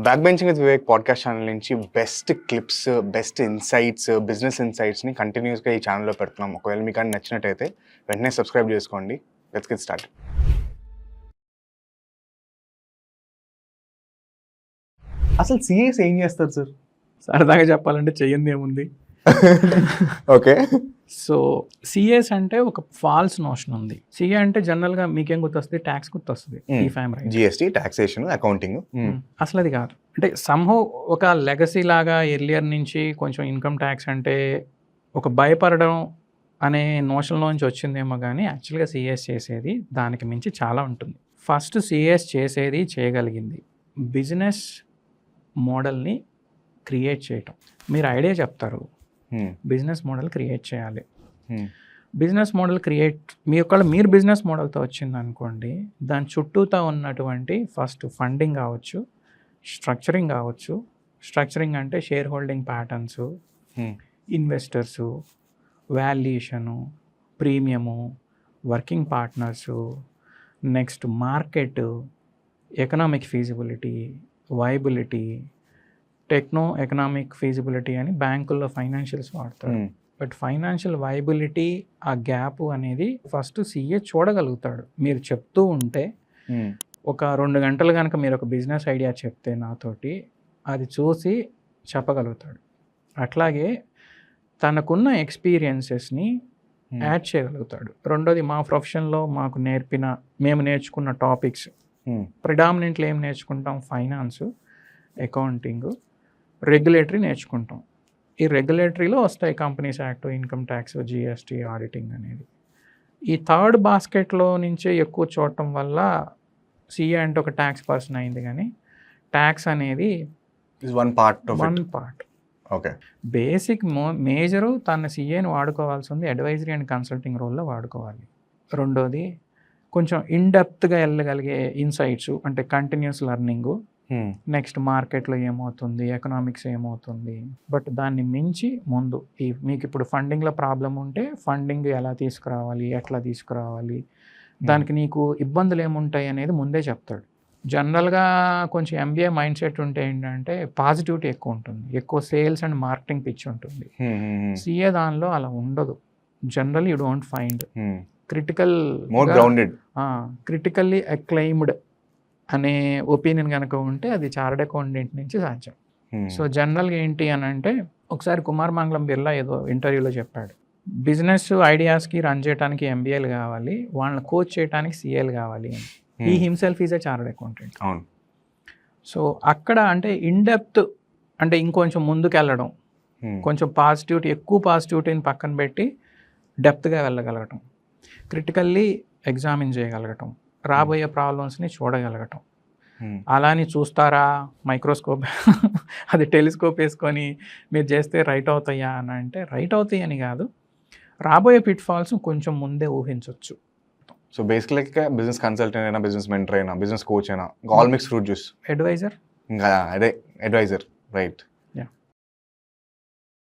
Back benching with Vivek podcast channel నుంచి best clips, best insights, business ఇన్సైట్స్ని కంటిన్యూస్గా ఈ ఛానల్లో పెడుతున్నాం. ఒకవేళ మీకు కానీ నచ్చినట్టయితే వెంటనే సబ్స్క్రైబ్ చేసుకోండి. Let's get start. అసలు సిఏస్ ఏం చేస్తారు సార్? సరదాగా చెప్పాలంటే చెయ్యింది ఏముంది. ఓకే. సో సిఏస్ అంటే ఒక ఫాల్స్ నోషన్ ఉంది. సిఏ అంటే జనరల్గా మీకేం గుర్తొస్తుంది? ట్యాక్స్ గుర్తొస్తుంది, ఈ ఫ్యామిలీ, జిఎస్టీ, టాక్సేషన్, అకౌంటింగ్. అసలు అది కాదు. అంటే సమ్హౌ ఒక లెగసీ లాగా ఎర్లియర్ నుంచి కొంచెం ఇన్కమ్ ట్యాక్స్ అంటే ఒక భయపడడం అనే నోషన్లోంచి వచ్చిందేమో, కానీ యాక్చువల్గా సిఏఎస్ చేసేది దానికి మించి చాలా ఉంటుంది. ఫస్ట్ సిఏఎస్ చేసేది చేయగలిగింది బిజినెస్ మోడల్ని క్రియేట్ చేయటం. మీరు ఐడియా చెప్తారు, బిజినెస్ మోడల్ క్రియేట్ చేయాలి. బిజినెస్ మోడల్ క్రియేట్ మీరు బిజినెస్ మోడల్తో వచ్చింది అనుకోండి, దాని చుట్టూతో ఉన్నటువంటి ఫస్ట్ ఫండింగ్ కావచ్చు, స్ట్రక్చరింగ్ కావచ్చు. స్ట్రక్చరింగ్ అంటే share holding patterns, ఇన్వెస్టర్సు, valuation, premium, working partners, next market, economic feasibility, viability, techno economic feasibility అని బ్యాంకుల్లో ఫైనాన్షియల్స్ వాడతారు. బట్ ఫైనాన్షియల్ వైబిలిటీ, ఆ గ్యాప్ అనేది ఫస్ట్ సిఏ చూడగలుగుతాడు. మీరు చెప్తూ ఉంటే ఒక 2 గంటలు కనుక మీరు ఒక బిజినెస్ ఐడియా చెప్తే నాతోటి, అది చూసి చెప్పగలుగుతాడు. అట్లాగే తనకున్న ఎక్స్పీరియన్సెస్ని యాడ్ చేయగలుగుతాడు. రెండోది, మా ప్రొఫెషన్లో మేము నేర్చుకున్న టాపిక్స్ ప్రిడామినెంట్లీ ఏం నేర్చుకుంటాం? ఫైనాన్సు, అకౌంటింగ్, రెగ్యులేటరీ నేర్చుకుంటాం. ఈ రెగ్యులేటరీలో వస్తాయి companies act, income tax, GST, auditing అనేది. ఈ థర్డ్ బాస్కెట్లో నుంచే ఎక్కువ చూడటం వల్ల సిఏ అంటే ఒక ట్యాక్స్ పర్సన్ అయింది, కానీ ట్యాక్స్ అనేది one part. Okay. Basic major తన సిఏని వాడుకోవాల్సి ఉంది, అడ్వైజరీ అండ్ కన్సల్టింగ్ రోల్లో వాడుకోవాలి. రెండోది, కొంచెం ఇన్డెప్త్గా వెళ్ళగలిగే ఇన్సైట్స్, అంటే కంటిన్యూస్ లెర్నింగు. నెక్స్ట్ మార్కెట్లో ఏమవుతుంది, ఎకనామిక్స్ ఏమవుతుంది. బట్ దాన్ని మించి ముందు మీకు ఇప్పుడు ఫండింగ్లో ప్రాబ్లం ఉంటే ఫండింగ్ ఎలా తీసుకురావాలి, ఎట్లా తీసుకురావాలి, దానికి నీకు ఇబ్బందులు ఏముంటాయి అనేది ముందే చెప్తాడు. జనరల్గా కొంచెం ఎంబీఏ మైండ్ సెట్ ఉంటే ఏంటంటే పాజిటివిటీ ఎక్కువ ఉంటుంది, ఎక్కువ సేల్స్ అండ్ మార్కెటింగ్ పిచ్ ఉంటుంది. సిఏ దానిలో అలా ఉండదు. General you don't find critically acclaimed అనే ఒపీనియన్ కనుక ఉంటే అది చార్టర్డ్ అకౌంటెంట్ నుంచి సాధ్యం. సో జనరల్గా ఏంటి అని అంటే, ఒకసారి కుమార్ మంగళం బిర్లా ఏదో ఇంటర్వ్యూలో చెప్పాడు, బిజినెస్ ఐడియాస్కి రన్ చేయడానికి ఎంబీఏలు కావాలి, వాళ్ళని కోచ్ చేయడానికి సిఏలు కావాలి అని. ఈ himself is a chartered accountant. So అక్కడ అంటే ఇన్డెప్త్ అంటే ఇంకొంచెం ముందుకు వెళ్ళడం, కొంచెం ఎక్కువ పాజిటివిటీని పక్కన పెట్టి డెప్త్గా వెళ్ళగలగటం, క్రిటికల్లీ ఎగ్జామిన్ చేయగలగటం, రాబోయే ప్రాబ్లమ్స్ని చూడగలగటం. అలాని చూస్తారా మైక్రోస్కోప్ అది టెలిస్కోప్ వేసుకొని మీరు చేస్తే రైట్ అవుతాయా అని అంటే, రైట్ అవుతాయి అని కాదు, రాబోయే పిట్ ఫాల్స్ కొంచెం ముందే ఊహించవచ్చు. సో బేసిక్లీ బిజినెస్ కన్సల్టెంట్ అయినా, బిజినెస్ మెంటర్ అయినా, బిజినెస్ కోచ్ అయినా, all mix fruit juice. Adviser, అదే అడ్వైజర్, రైట్.